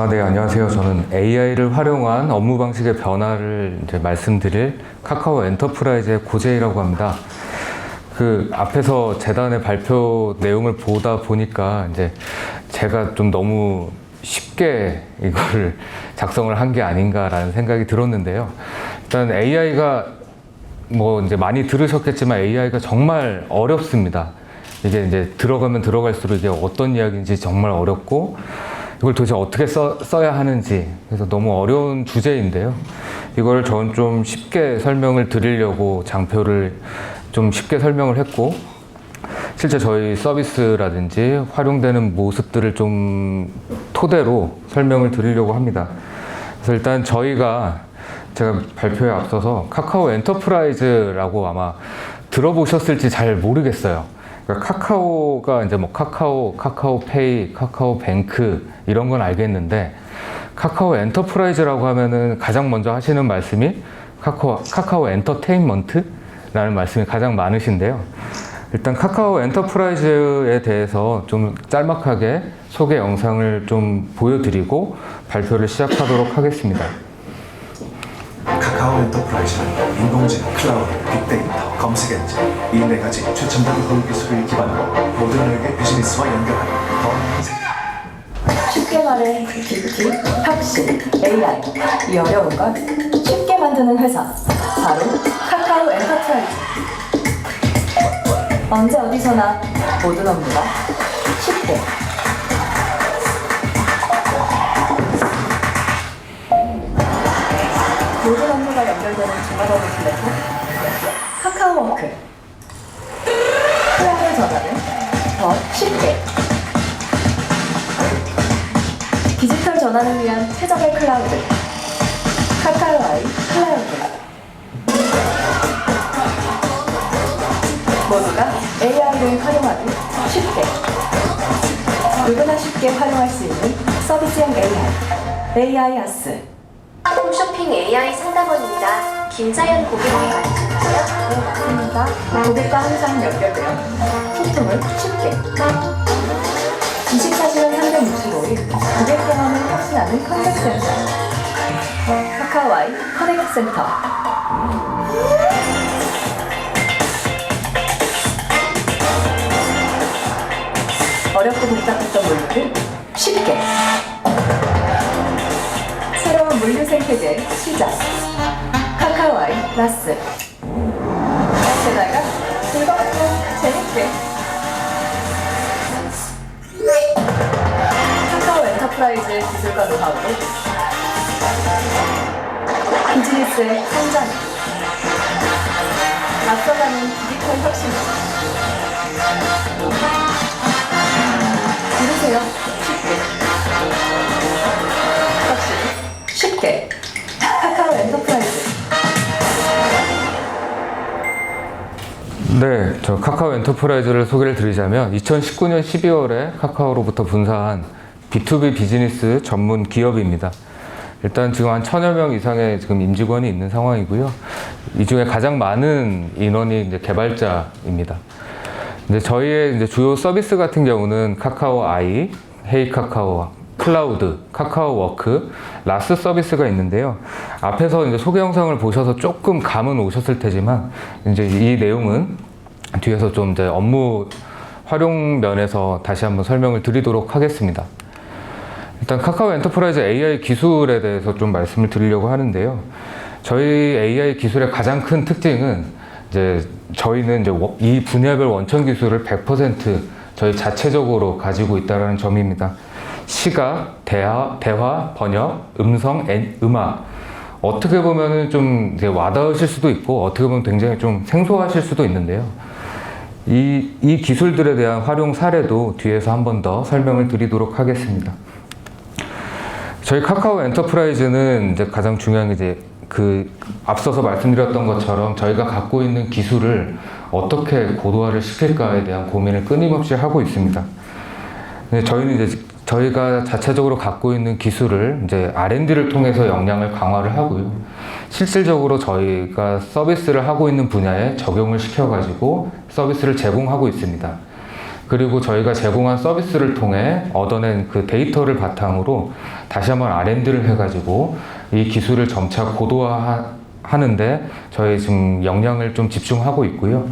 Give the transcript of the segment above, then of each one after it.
네, 안녕하세요. 저는 AI를 활용한 업무 방식의 변화를 이제 말씀드릴 카카오 엔터프라이즈의 고재희라고 합니다. 그 앞에서 재단의 발표 내용을 보다 보니까 이제 제가 좀 너무 쉽게 이거를 작성을 한 게 아닌가라는 생각이 들었는데요. 일단 AI가 뭐 이제 많이 들으셨겠지만 AI가 정말 어렵습니다. 이게 이제 들어가면 들어갈수록 이게 어떤 이야기인지 정말 어렵고 이걸 도대체 어떻게 써야 하는지, 그래서 너무 어려운 주제인데요. 이걸 저는 좀 쉽게 설명을 드리려고 장표를 좀 쉽게 설명을 했고, 실제 저희 서비스라든지 활용되는 모습들을 좀 토대로 설명을 드리려고 합니다. 그래서 일단 제가 발표에 앞서서 카카오 엔터프라이즈라고 아마 들어보셨을지 잘 모르겠어요. 그러니까 카카오가 이제 뭐 카카오페이, 카카오뱅크 이런 건 알겠는데, 카카오 엔터프라이즈라고 하면은 가장 먼저 하시는 말씀이 카카오 엔터테인먼트라는 말씀이 가장 많으신데요. 일단 카카오 엔터프라이즈에 대해서 좀 짤막하게 소개 영상을 좀 보여드리고 발표를 시작하도록 하겠습니다. 카카오 엔터프라이즈는 인공지능, 클라우드, 빅데이터, 검색 엔진 이 네 가지 최첨단 허브 기술을 기반으로 모든 영역의 비즈니스와 연결하는 더 인생. 쉽게 말해 GPT, 혁신, AI 이 어려운 걸 쉽게 만드는 회사 바로 카카오 엔터프라이즈. 언제 어디서나 모든 업무가 쉽게 모든 업무가 연결되는 중앙업무 플랫폼 카카오워크. 플랫폼 전환을 더 쉽게, 디지털 전환을 위한 최적의 클라우드 카카오아이 클라우드. 모두가 AI를 활용하기 쉽게, 누구나 쉽게 활용할 수 있는 서비스형 AI 아스. 홈쇼핑 AI 상담원입니다. 김자연 고객님 맞으신가요? 네, 맞습니다. 고객과 항상 연결되어 소통을 쉽게, 24시간 365일 고객 경험을 혁신하는 컨택 센터 카카오아이 커넥트 센터. 어렵고 복잡했던 물류를 쉽게, 새로운 물류 생태계의 시작 카카오아이 라스. 게다가 즐겁고 재밌게 카카오 엔터프라이즈의 기술과 노하우로 비즈니스의 성장, 앞서가는 디지털 혁신. 들으세요. 쉽게 카카오 엔터프라이즈. 네, 저 카카오 엔터프라이즈를 소개를 드리자면 2019년 12월에 카카오로부터 분사한 B2B 비즈니스 전문 기업입니다. 일단 지금 한 1000여 명 이상의 지금 임직원이 있는 상황이고요. 이 중에 가장 많은 인원이 이제 개발자입니다. 이제 저희의 이제 주요 서비스 같은 경우는 카카오아이, 헤이카카오, 클라우드, 카카오워크, 라스 서비스가 있는데요. 앞에서 이제 소개 영상을 보셔서 조금 감은 오셨을 테지만, 이제 이 내용은 뒤에서 좀 이제 업무 활용 면에서 다시 한번 설명을 드리도록 하겠습니다. 일단 카카오 엔터프라이즈 AI 기술에 대해서 좀 말씀을 드리려고 하는데요. 저희 AI 기술의 가장 큰 특징은 이제 저희는 이제 이 분야별 원천 기술을 100% 저희 자체적으로 가지고 있다는 점입니다. 시각, 대화, 번역, 음성, 음악. 어떻게 보면은 좀 이제 와닿으실 수도 있고, 어떻게 보면 굉장히 좀 생소하실 수도 있는데요. 이 기술들에 대한 활용 사례도 뒤에서 한 번 더 설명을 드리도록 하겠습니다. 저희 카카오 엔터프라이즈는 이제 가장 중요한 게 이제 앞서서 말씀드렸던 것처럼 저희가 갖고 있는 기술을 어떻게 고도화를 시킬까에 대한 고민을 끊임없이 하고 있습니다. 저희는 이제 저희가 자체적으로 갖고 있는 기술을 이제 R&D를 통해서 역량을 강화를 하고요. 실질적으로 저희가 서비스를 하고 있는 분야에 적용을 시켜가지고 서비스를 제공하고 있습니다. 그리고 저희가 제공한 서비스를 통해 얻어낸 그 데이터를 바탕으로 다시 한번 R&D를 해가지고 이 기술을 점차 고도화하는데 저희 지금 역량을 좀 집중하고 있고요.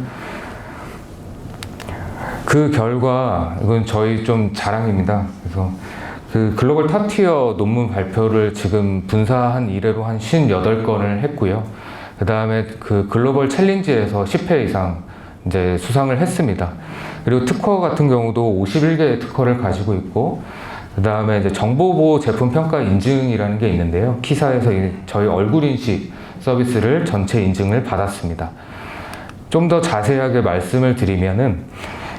그 결과 이건 저희 좀 자랑입니다. 그래서 그 글로벌 탑티어 논문 발표를 지금 분사한 이래로 한 58건을 했고요. 그 다음에 그 글로벌 챌린지에서 10회 이상 이제 수상을 했습니다. 그리고 특허 같은 경우도 51개의 특허를 가지고 있고, 그 다음에 이제 정보보호 제품 평가 인증이라는 게 있는데요. 키사에서 저희 얼굴 인식 서비스를 전체 인증을 받았습니다. 좀 더 자세하게 말씀을 드리면은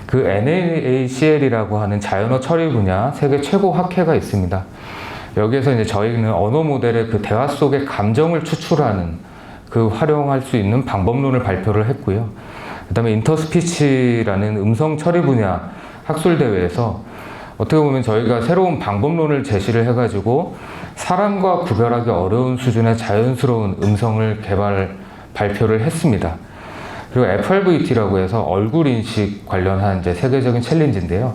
그 NaCl이라고 하는 자연어 처리 분야 세계 최고 학회가 있습니다. 여기에서 이제 저희는 언어 모델의 그 대화 속의 감정을 추출하는 그 활용할 수 있는 방법론을 발표를 했고요. 그 다음에 인터스피치라는 음성 처리 분야 학술 대회에서 어떻게 보면 저희가 새로운 방법론을 제시를 해가지고 사람과 구별하기 어려운 수준의 자연스러운 음성을 발표를 했습니다. 그리고 FRVT라고 해서 얼굴 인식 관련한 이제 세계적인 챌린지인데요.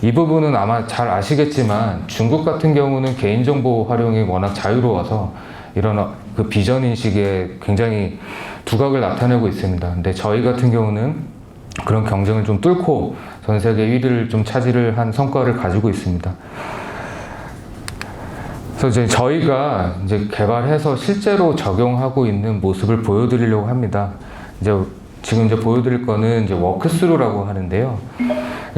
이 부분은 아마 잘 아시겠지만 중국 같은 경우는 개인정보 활용이 워낙 자유로워서 이런 그 비전 인식에 굉장히 두각을 나타내고 있습니다. 근데 저희 같은 경우는 그런 경쟁을 좀 뚫고 전 세계 1위를 좀 차지를 한 성과를 가지고 있습니다. 그래서 이제 저희가 이제 개발해서 실제로 적용하고 있는 모습을 보여드리려고 합니다. 지금 보여드릴 거는 이제 워크스루라고 하는데요.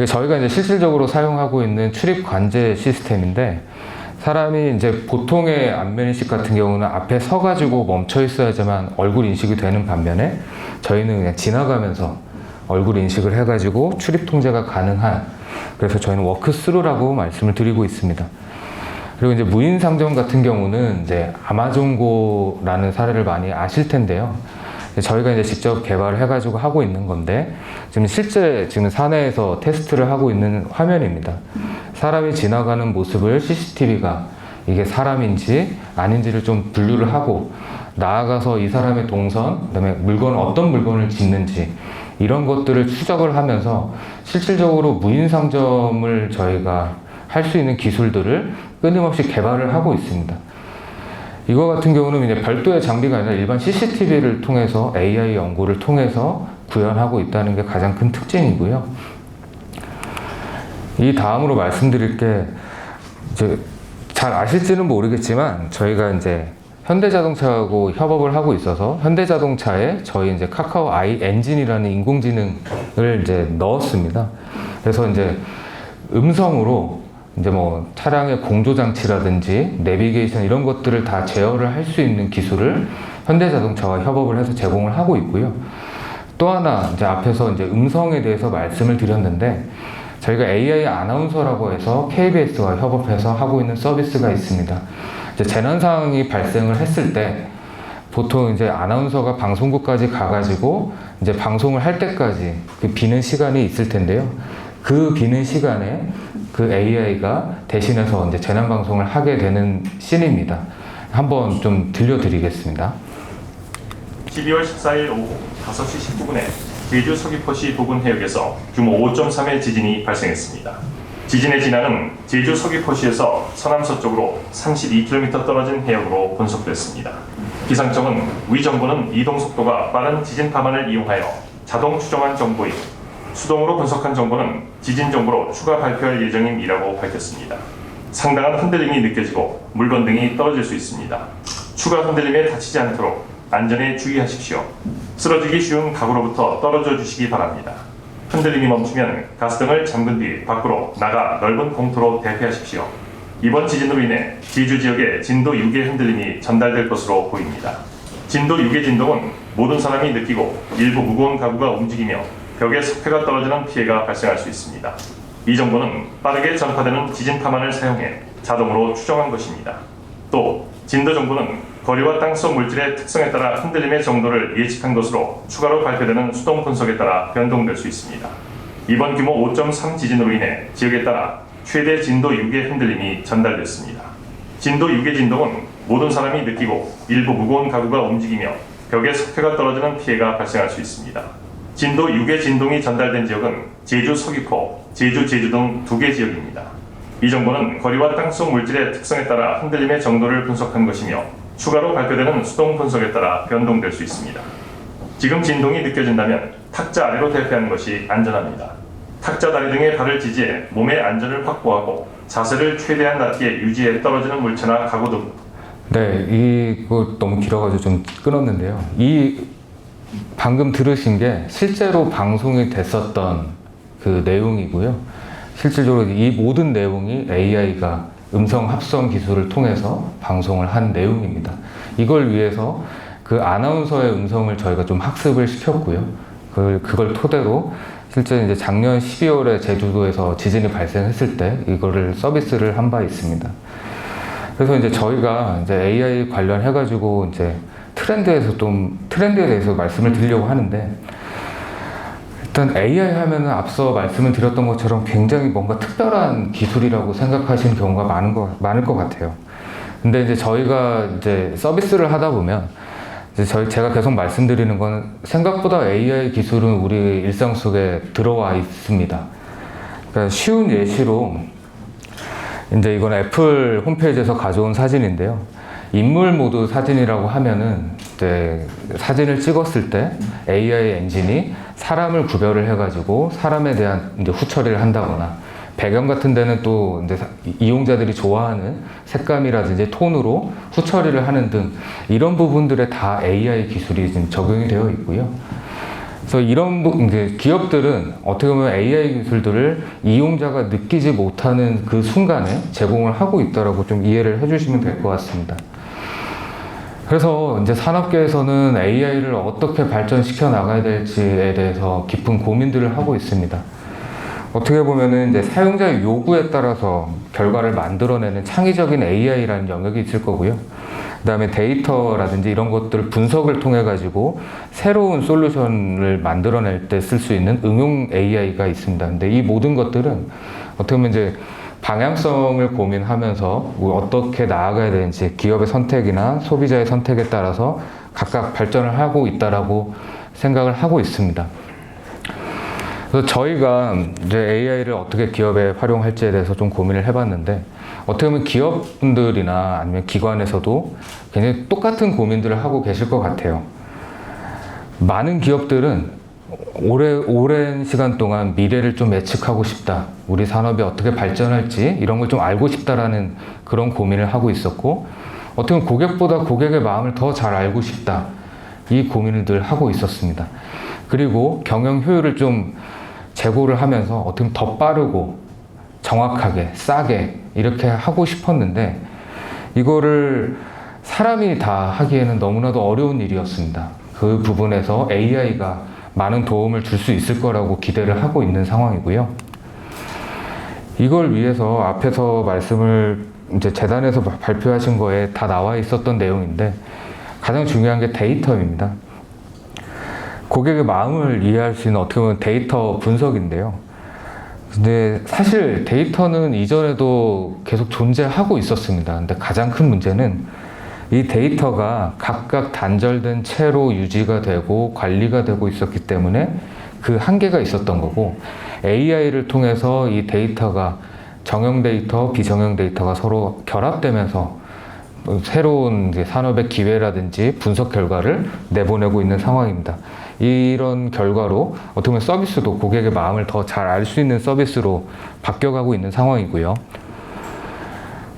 저희가 이제 실질적으로 사용하고 있는 출입 관제 시스템인데, 사람이 이제 보통의 안면 인식 같은 경우는 앞에 서가지고 멈춰 있어야지만 얼굴 인식이 되는 반면에 저희는 그냥 지나가면서 얼굴 인식을 해가지고 출입 통제가 가능한, 그래서 저희는 워크스루라고 말씀을 드리고 있습니다. 그리고 이제 무인 상점 같은 경우는 이제 아마존고라는 사례를 많이 아실 텐데요. 저희가 이제 직접 개발을 해가지고 하고 있는 건데, 지금 실제 지금 사내에서 테스트를 하고 있는 화면입니다. 사람이 지나가는 모습을 CCTV가 이게 사람인지 아닌지를 좀 분류를 하고, 나아가서 이 사람의 동선, 그다음에 어떤 물건을 짓는지 이런 것들을 추적을 하면서 실질적으로 무인 상점을 저희가 할 수 있는 기술들을 끊임없이 개발을 하고 있습니다. 이거 같은 경우는 이제 별도의 장비가 아니라 일반 CCTV를 통해서 AI 연구를 통해서 구현하고 있다는 게 가장 큰 특징이고요. 이 다음으로 말씀드릴 게 이제 잘 아실지는 모르겠지만 저희가 이제 현대자동차하고 협업을 하고 있어서 현대자동차에 저희 이제 카카오 아이 엔진이라는 인공지능을 이제 넣었습니다. 그래서 이제 음성으로 이제 뭐 차량의 공조 장치라든지 내비게이션 이런 것들을 다 제어를 할 수 있는 기술을 현대자동차와 협업을 해서 제공을 하고 있고요. 또 하나 이제 앞에서 이제 음성에 대해서 말씀을 드렸는데, 저희가 AI 아나운서라고 해서 KBS와 협업해서 하고 있는 서비스가 있습니다. 이제 재난 상황이 발생을 했을 때 보통 이제 아나운서가 방송국까지 가가지고 이제 방송을 할 때까지 그 비는 시간이 있을 텐데요. 그 비는 시간에 그 AI가 대신해서 이제 재난 방송을 하게 되는 씬입니다. 한번 좀 들려드리겠습니다. 12월 14일 오후 5시 19분에 제주 서귀포시 부근 해역에서 규모 5.3의 지진이 발생했습니다. 지진의 진앙은 제주 서귀포시에서 서남서쪽으로 32km 떨어진 해역으로 분석됐습니다. 기상청은 위정보는 이동 속도가 빠른 지진 파만을 이용하여 자동 추정한 정보인 수동으로 분석한 정보는 지진 정보로 추가 발표할 예정임이라고 밝혔습니다. 상당한 흔들림이 느껴지고 물건 등이 떨어질 수 있습니다. 추가 흔들림에 다치지 않도록 안전에 주의하십시오. 쓰러지기 쉬운 가구로부터 떨어져 주시기 바랍니다. 흔들림이 멈추면 가스등을 잠근 뒤 밖으로 나가 넓은 공터로 대피하십시오. 이번 지진으로 인해 제주 지역에 진도 6의 흔들림이 전달될 것으로 보입니다. 진도 6의 진동은 모든 사람이 느끼고 일부 무거운 가구가 움직이며 벽에 석회가 떨어지는 피해가 발생할 수 있습니다. 이 정보는 빠르게 전파되는 지진 파만을 사용해 자동으로 추정한 것입니다. 또 진도 정보는 거리와 땅속 물질의 특성에 따라 흔들림의 정도를 예측한 것으로 추가로 발표되는 수동 분석에 따라 변동될 수 있습니다. 이번 규모 5.3 지진으로 인해 지역에 따라 최대 진도 6의 흔들림이 전달됐습니다. 진도 6의 진동은 모든 사람이 느끼고 일부 무거운 가구가 움직이며 벽에 석회가 떨어지는 피해가 발생할 수 있습니다. 진도 6의 진동이 전달된 지역은 제주 서귀포, 제주 제주 등 2개 지역입니다. 이 정보는 거리와 땅속 물질의 특성에 따라 흔들림의 정도를 분석한 것이며 추가로 발표되는 수동 분석에 따라 변동될 수 있습니다. 지금 진동이 느껴진다면 탁자 아래로 대피하는 것이 안전합니다. 탁자 다리 등의 발을 지지해 몸의 안전을 확보하고 자세를 최대한 낮게 유지해 떨어지는 물체나 가구 등. 네, 이거 너무 길어가지고 좀 끊었는데요. 이 방금 들으신 게 실제로 방송이 됐었던 그 내용이고요. 실질적으로 이 모든 내용이 AI가 음성 합성 기술을 통해서 방송을 한 내용입니다. 이걸 위해서 그 아나운서의 음성을 저희가 좀 학습을 시켰고요. 그걸 토대로 실제 이제 작년 12월에 제주도에서 지진이 발생했을 때 이거를 서비스를 한 바 있습니다. 그래서 이제 저희가 이제 AI 관련해가지고 이제 트렌드에 대해서 말씀을 드리려고 하는데, 일단 AI 하면은 앞서 말씀을 드렸던 것처럼 굉장히 뭔가 특별한 기술이라고 생각하시는 경우가 많을 것 같아요. 근데 이제 저희가 이제 서비스를 하다 보면 이제 제가 계속 말씀드리는 건 생각보다 AI 기술은 우리 일상 속에 들어와 있습니다. 그러니까 쉬운 예시로 이제 이건 애플 홈페이지에서 가져온 사진인데요. 인물 모드 사진이라고 하면은 이제 사진을 찍었을 때 AI 엔진이 사람을 구별을 해가지고 사람에 대한 이제 후처리를 한다거나, 배경 같은 데는 또 이제 이용자들이 좋아하는 색감이라든지 톤으로 후처리를 하는 등 이런 부분들에 다 AI 기술이 지금 적용이 되어 있고요. 그래서 이런 이제 기업들은 어떻게 보면 AI 기술들을 이용자가 느끼지 못하는 그 순간에 제공을 하고 있다라고 좀 이해를 해주시면 될 것 같습니다. 그래서 이제 산업계에서는 AI를 어떻게 발전시켜 나가야 될지에 대해서 깊은 고민들을 하고 있습니다. 어떻게 보면은 이제 사용자의 요구에 따라서 결과를 만들어내는 창의적인 AI라는 영역이 있을 거고요. 그 다음에 데이터라든지 이런 것들을 분석을 통해 가지고 새로운 솔루션을 만들어낼 때 쓸 수 있는 응용 AI가 있습니다. 근데 이 모든 것들은 어떻게 보면 이제 방향성을 고민하면서 어떻게 나아가야 되는지 기업의 선택이나 소비자의 선택에 따라서 각각 발전을 하고 있다라고 생각을 하고 있습니다. 그래서 저희가 이제 AI를 어떻게 기업에 활용할지에 대해서 좀 고민을 해봤는데, 어떻게 보면 기업분들이나 아니면 기관에서도 굉장히 똑같은 고민들을 하고 계실 것 같아요. 많은 기업들은 오랜 시간 동안 미래를 좀 예측하고 싶다, 우리 산업이 어떻게 발전할지 이런 걸 좀 알고 싶다라는 그런 고민을 하고 있었고, 어떻게 보면 고객보다 고객의 마음을 더 잘 알고 싶다, 이 고민을 늘 하고 있었습니다. 그리고 경영 효율을 좀 제고를 하면서 어떻게 보면 더 빠르고 정확하게 싸게 이렇게 하고 싶었는데, 이거를 사람이 다 하기에는 너무나도 어려운 일이었습니다. 그 부분에서 AI가 많은 도움을 줄 수 있을 거라고 기대를 하고 있는 상황이고요. 이걸 위해서 앞에서 말씀을 이제 재단에서 발표하신 거에 다 나와 있었던 내용인데, 가장 중요한 게 데이터입니다. 고객의 마음을 이해할 수 있는 어떻게 보면 데이터 분석인데요. 근데 사실 데이터는 이전에도 계속 존재하고 있었습니다. 근데 가장 큰 문제는 이 데이터가 각각 단절된 채로 유지가 되고 관리가 되고 있었기 때문에 그 한계가 있었던 거고, AI를 통해서 이 데이터가 정형 데이터, 비정형 데이터가 서로 결합되면서 새로운 산업의 기회라든지 분석 결과를 내보내고 있는 상황입니다. 이런 결과로 어떻게 보면 서비스도 고객의 마음을 더 잘 알 수 있는 서비스로 바뀌어가고 있는 상황이고요.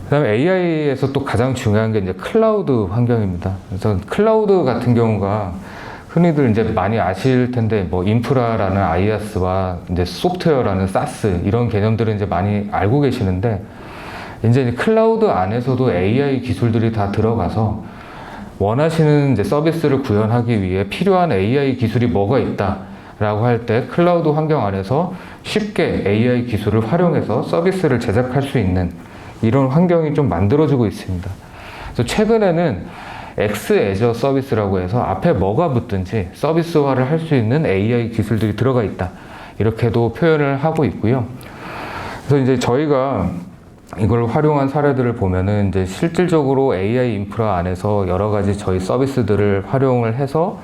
그 다음에 AI에서 또 가장 중요한 게 이제 클라우드 환경입니다. 그래서 클라우드 같은 경우가 흔히들 이제 많이 아실 텐데, 뭐 인프라라는 IaaS와 이제 소프트웨어라는 SaaS 이런 개념들은 이제 많이 알고 계시는데, 이제 클라우드 안에서도 AI 기술들이 다 들어가서 원하시는 이제 서비스를 구현하기 위해 필요한 AI 기술이 뭐가 있다라고 할 때 클라우드 환경 안에서 쉽게 AI 기술을 활용해서 서비스를 제작할 수 있는 이런 환경이 좀 만들어지고 있습니다. 그래서 최근에는 X-Azure 서비스라고 해서 앞에 뭐가 붙든지 서비스화를 할 수 있는 AI 기술들이 들어가 있다, 이렇게도 표현을 하고 있고요. 그래서 이제 저희가 이걸 활용한 사례들을 보면은 이제 실질적으로 AI 인프라 안에서 여러 가지 저희 서비스들을 활용을 해서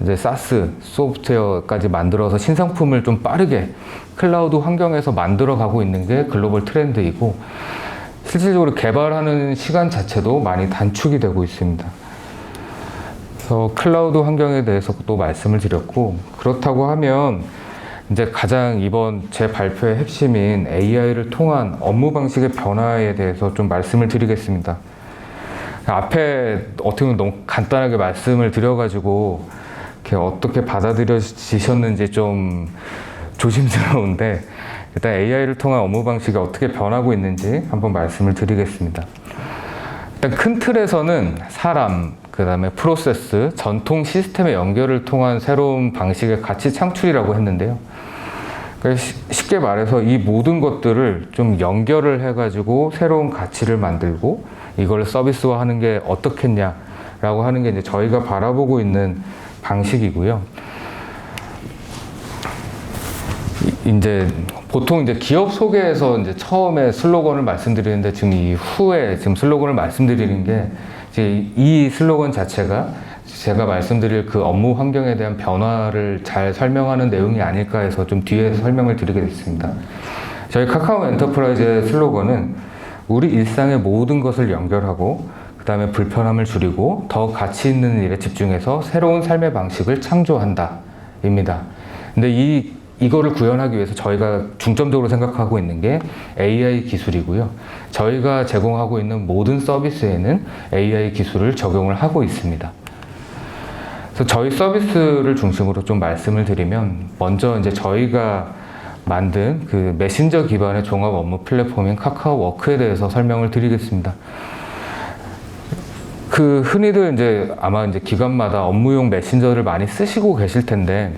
이제 사스 소프트웨어까지 만들어서 신상품을 좀 빠르게 클라우드 환경에서 만들어 가고 있는 게 글로벌 트렌드이고, 실질적으로 개발하는 시간 자체도 많이 단축이 되고 있습니다. 그래서 클라우드 환경에 대해서 또 말씀을 드렸고, 그렇다고 하면 이제 가장 이번 제 발표의 핵심인 AI를 통한 업무 방식의 변화에 대해서 좀 말씀을 드리겠습니다. 앞에 어떻게 보면 너무 간단하게 말씀을 드려가지고 이렇게 어떻게 받아들여지셨는지 좀 조심스러운데, 일단 AI를 통한 업무 방식이 어떻게 변하고 있는지 한번 말씀을 드리겠습니다. 일단 큰 틀에서는 사람, 그 다음에 프로세스, 전통 시스템의 연결을 통한 새로운 방식의 가치 창출이라고 했는데요. 그러니까 쉽게 말해서 이 모든 것들을 좀 연결을 해가지고 새로운 가치를 만들고 이걸 서비스화하는 게 어떻겠냐라고 하는 게 이제 저희가 바라보고 있는 방식이고요. 이제 보통 이제 기업 소개에서 이제 처음에 슬로건을 말씀드리는데, 지금 이후에 지금 슬로건을 말씀드리는 게 이제 이 슬로건 자체가 제가 말씀드릴 그 업무 환경에 대한 변화를 잘 설명하는 내용이 아닐까 해서 좀 뒤에 설명을 드리게 됐습니다. 저희 카카오 엔터프라이즈의 슬로건은 우리 일상의 모든 것을 연결하고 그 다음에 불편함을 줄이고 더 가치 있는 일에 집중해서 새로운 삶의 방식을 창조한다 입니다. 근데 이거를 구현하기 위해서 저희가 중점적으로 생각하고 있는 게 AI 기술이고요. 저희가 제공하고 있는 모든 서비스에는 AI 기술을 적용을 하고 있습니다. 그래서 저희 서비스를 중심으로 좀 말씀을 드리면, 먼저 이제 저희가 만든 그 메신저 기반의 종합 업무 플랫폼인 카카오워크에 대해서 설명을 드리겠습니다. 그 흔히들 이제 아마 이제 기관마다 업무용 메신저를 많이 쓰시고 계실 텐데,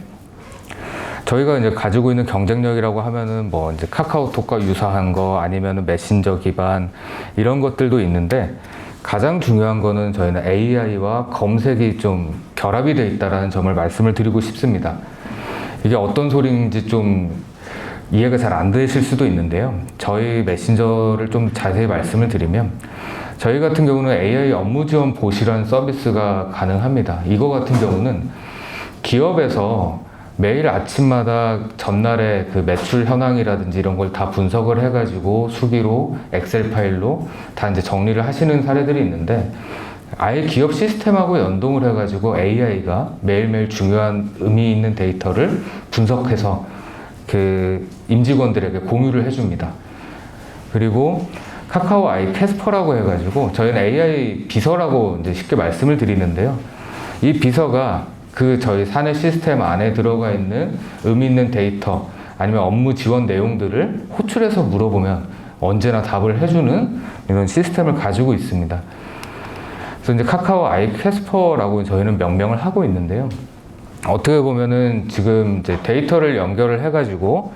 저희가 이제 가지고 있는 경쟁력이라고 하면은 뭐 이제 카카오톡과 유사한 거, 아니면은 메신저 기반 이런 것들도 있는데, 가장 중요한 거는 저희는 AI와 검색이 좀 결합이 되어 있다는 점을 말씀을 드리고 싶습니다. 이게 어떤 소리인지 좀 이해가 잘 안 되실 수도 있는데요. 저희 메신저를 좀 자세히 말씀을 드리면, 저희 같은 경우는 AI 업무 지원 보시라는 서비스가 가능합니다. 이거 같은 경우는 기업에서 매일 아침마다 전날의 그 매출 현황이라든지 이런 걸 다 분석을 해가지고 수기로 엑셀 파일로 다 이제 정리를 하시는 사례들이 있는데, 아예 기업 시스템하고 연동을 해가지고 AI가 매일매일 중요한 의미 있는 데이터를 분석해서 그 임직원들에게 공유를 해줍니다. 그리고 카카오 아이 캐스퍼라고 해가지고 저희는 AI 비서라고 이제 쉽게 말씀을 드리는데요. 이 비서가 그 저희 사내 시스템 안에 들어가 있는 의미 있는 데이터 아니면 업무 지원 내용들을 호출해서 물어보면 언제나 답을 해주는 이런 시스템을 가지고 있습니다. 그래서 이제 카카오 아이 캐스퍼라고 저희는 명명을 하고 있는데요. 어떻게 보면은 지금 이제 데이터를 연결을 해가지고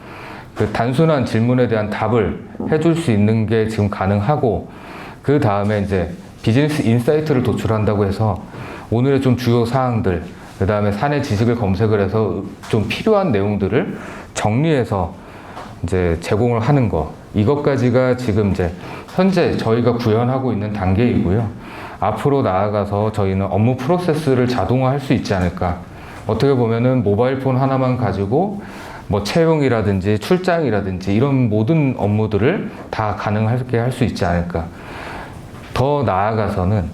그 단순한 질문에 대한 답을 해줄 수 있는 게 지금 가능하고, 그 다음에 이제 비즈니스 인사이트를 도출한다고 해서 오늘의 좀 주요 사항들, 그 다음에 사내 지식을 검색을 해서 좀 필요한 내용들을 정리해서 이제 제공을 하는 거, 이것까지가 지금 이제 현재 저희가 구현하고 있는 단계이고요. 앞으로 나아가서 저희는 업무 프로세스를 자동화할 수 있지 않을까. 어떻게 보면은 모바일 폰 하나만 가지고 뭐 채용이라든지 출장이라든지 이런 모든 업무들을 다 가능하게 할 수 있지 않을까. 더 나아가서는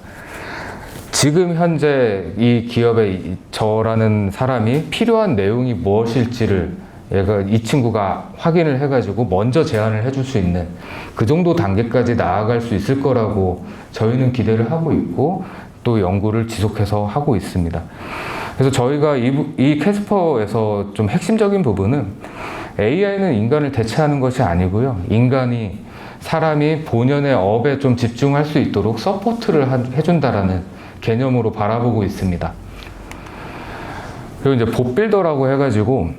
지금 현재 이 기업에 저라는 사람이 필요한 내용이 무엇일지를 이 친구가 확인을 해가지고 먼저 제안을 해줄 수 있는 그 정도 단계까지 나아갈 수 있을 거라고 저희는 기대를 하고 있고, 또 연구를 지속해서 하고 있습니다. 그래서 저희가 이 캐스퍼에서 좀 핵심적인 부분은 AI는 인간을 대체하는 것이 아니고요. 인간이 사람이 본연의 업에 좀 집중할 수 있도록 서포트를 해준다라는 개념으로 바라보고 있습니다. 그리고 이제 봇 빌더라고 해가지고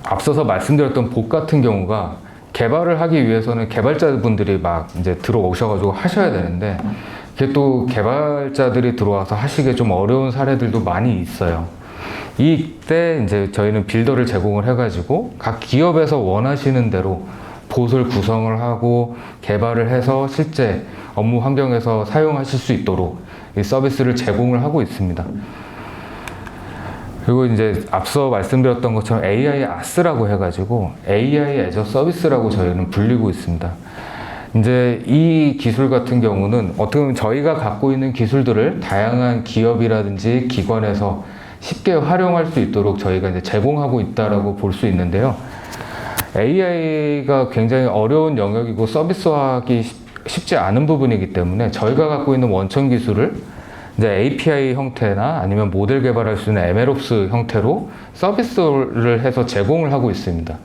앞서서 말씀드렸던 봇 같은 경우가 개발을 하기 위해서는 개발자분들이 막 이제 들어오셔가지고 하셔야 되는데, 그게 또 개발자들이 들어와서 하시기 좀 어려운 사례들도 많이 있어요. 이때 이제 저희는 빌더를 제공을 해가지고 각 기업에서 원하시는 대로 봇을 구성을 하고 개발을 해서 실제 업무 환경에서 사용하실 수 있도록 이 서비스를 제공을 하고 있습니다. 그리고 이제 앞서 말씀드렸던 것처럼 AI 아스라고 해가지고 AI as a 서비스라고 저희는 불리고 있습니다. 이제 이 기술 같은 경우는 어떻게 보면 저희가 갖고 있는 기술들을 다양한 기업이라든지 기관에서 쉽게 활용할 수 있도록 저희가 이제 제공하고 있다라고 볼 수 있는데요. AI가 굉장히 어려운 영역이고 서비스화하기 쉽지 않은 부분이기 때문에 저희가 갖고 있는 원천 기술을 이제 API 형태나 아니면 모델 개발할 수 있는 MLOps 형태로 서비스를 해서 제공을 하고 있습니다.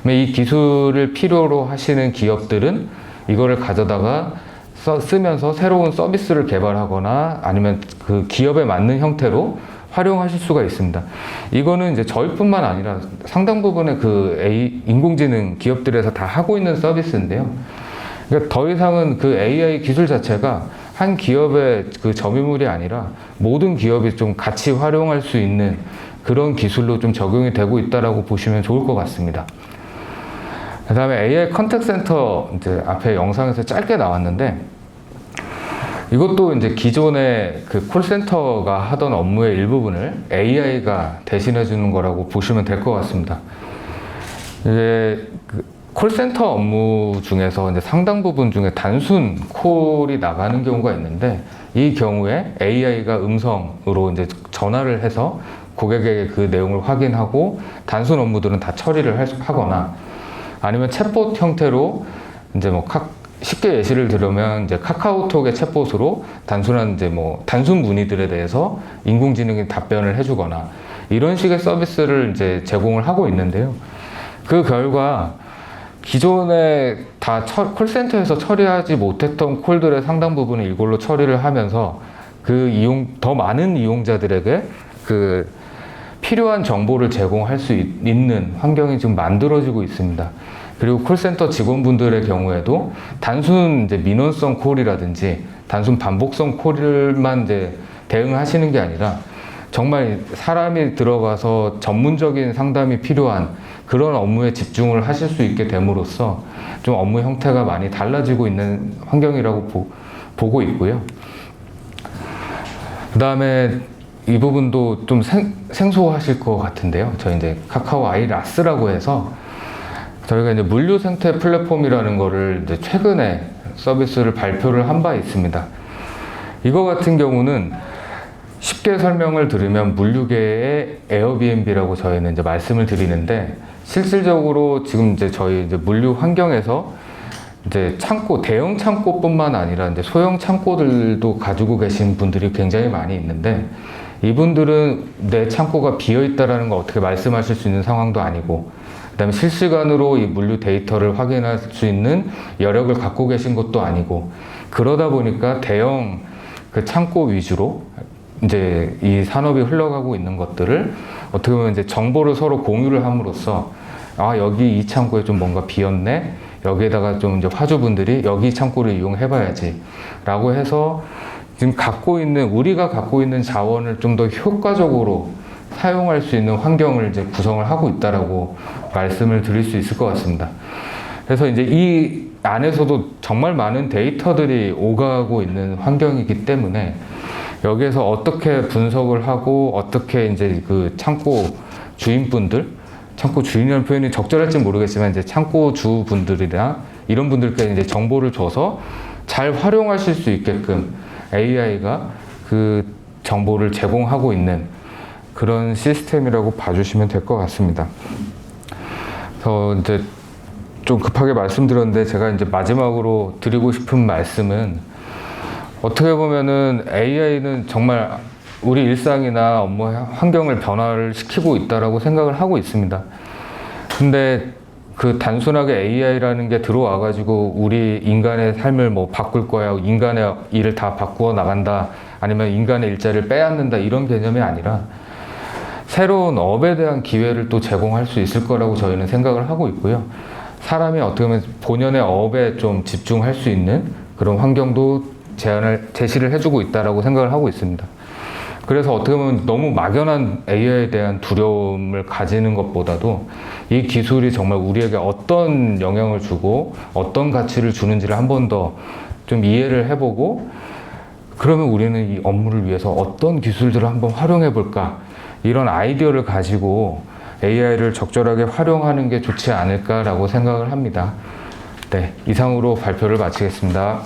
이 기술을 필요로 하시는 기업들은 이거를 가져다가 쓰면서 새로운 서비스를 개발하거나 아니면 그 기업에 맞는 형태로 활용하실 수가 있습니다. 이거는 이제 저희뿐만 아니라 상당 부분의 그 인공지능 기업들에서 다 하고 있는 서비스인데요. 그러니까 더 이상은 그 AI 기술 자체가 한 기업의 그 점유물이 아니라 모든 기업이 좀 같이 활용할 수 있는 그런 기술로 좀 적용이 되고 있다라고 보시면 좋을 것 같습니다. 그 다음에 AI 컨택 센터 이제 앞에 영상에서 짧게 나왔는데 이것도 이제 기존의 그 콜센터가 하던 업무의 일부분을 AI가 대신해 주는 거라고 보시면 될 것 같습니다. 이제 그 콜센터 업무 중에서 이제 상당 부분 중에 단순 콜이 나가는 경우가 있는데 이 경우에 AI가 음성으로 이제 전화를 해서 고객에게 그 내용을 확인하고 단순 업무들은 다 처리를 하거나 아니면 챗봇 형태로 이제 뭐 쉽게 예시를 들으면 이제 카카오톡의 챗봇으로 단순한 이제 뭐 단순 문의들에 대해서 인공지능이 답변을 해주거나 이런 식의 서비스를 이제 제공을 하고 있는데요. 그 결과 기존에 다 콜센터에서 처리하지 못했던 콜들의 상당 부분을 이걸로 처리를 하면서 더 많은 이용자들에게 그 필요한 정보를 제공할 수 있는 환경이 지금 만들어지고 있습니다. 그리고 콜센터 직원분들의 경우에도 단순 이제 민원성 콜이라든지 단순 반복성 콜만 이제 대응하시는 게 아니라 정말 사람이 들어가서 전문적인 상담이 필요한 그런 업무에 집중을 하실 수 있게 됨으로써 좀 업무 형태가 많이 달라지고 있는 환경이라고 보고 있고요. 그 다음에 이 부분도 좀 생소하실 것 같은데요. 저희 이제 카카오 아이라스라고 해서 저희가 이제 물류 생태 플랫폼이라는 거를 이제 최근에 서비스를 발표를 한 바 있습니다. 이거 같은 경우는 쉽게 설명을 드리면 물류계의 에어비앤비라고 저희는 이제 말씀을 드리는데 실질적으로 지금 이제 저희 이제 물류 환경에서 이제 대형 창고뿐만 아니라 이제 소형 창고들도 가지고 계신 분들이 굉장히 많이 있는데 이분들은 내 창고가 비어 있다라는 걸 어떻게 말씀하실 수 있는 상황도 아니고 그다음에 실시간으로 이 물류 데이터를 확인할 수 있는 여력을 갖고 계신 것도 아니고 그러다 보니까 대형 그 창고 위주로 이제 이 산업이 흘러가고 있는 것들을 어떻게 보면 이제 정보를 서로 공유를 함으로써 여기 이 창고에 좀 뭔가 비었네 여기에다가 좀 이제 화주분들이 여기 창고를 이용해 봐야지 라고 해서 지금 우리가 갖고 있는 자원을 좀 더 효과적으로 사용할 수 있는 환경을 이제 구성을 하고 있다라고 말씀을 드릴 수 있을 것 같습니다. 그래서 이제 이 안에서도 정말 많은 데이터들이 오가고 있는 환경이기 때문에 여기에서 어떻게 분석을 하고 어떻게 이제 그 창고 주인이라는 표현이 적절할지 모르겠지만 이제 창고 주분들이나 이런 분들께 이제 정보를 줘서 잘 활용하실 수 있게끔 AI가 그 정보를 제공하고 있는 그런 시스템이라고 봐주시면 될 것 같습니다. 그래서 이제 좀 급하게 말씀드렸는데 제가 이제 마지막으로 드리고 싶은 말씀은 어떻게 보면은 AI는 정말 우리 일상이나 업무 환경을 변화를 시키고 있다라고 생각을 하고 있습니다. 근데 그 단순하게 AI라는 게 들어와가지고 우리 인간의 삶을 뭐 바꿀 거야, 인간의 일을 다 바꾸어 나간다, 아니면 인간의 일자리를 빼앗는다 이런 개념이 아니라 새로운 업에 대한 기회를 또 제공할 수 있을 거라고 저희는 생각을 하고 있고요. 사람이 어떻게 보면 본연의 업에 좀 집중할 수 있는 그런 환경도 제시를 해주고 있다라고 생각을 하고 있습니다. 그래서 어떻게 보면 너무 막연한 AI에 대한 두려움을 가지는 것보다도 이 기술이 정말 우리에게 어떤 영향을 주고 어떤 가치를 주는지를 한 번 더 좀 이해를 해보고 그러면 우리는 이 업무를 위해서 어떤 기술들을 한번 활용해 볼까 이런 아이디어를 가지고 AI를 적절하게 활용하는 게 좋지 않을까라고 생각을 합니다. 네, 이상으로 발표를 마치겠습니다.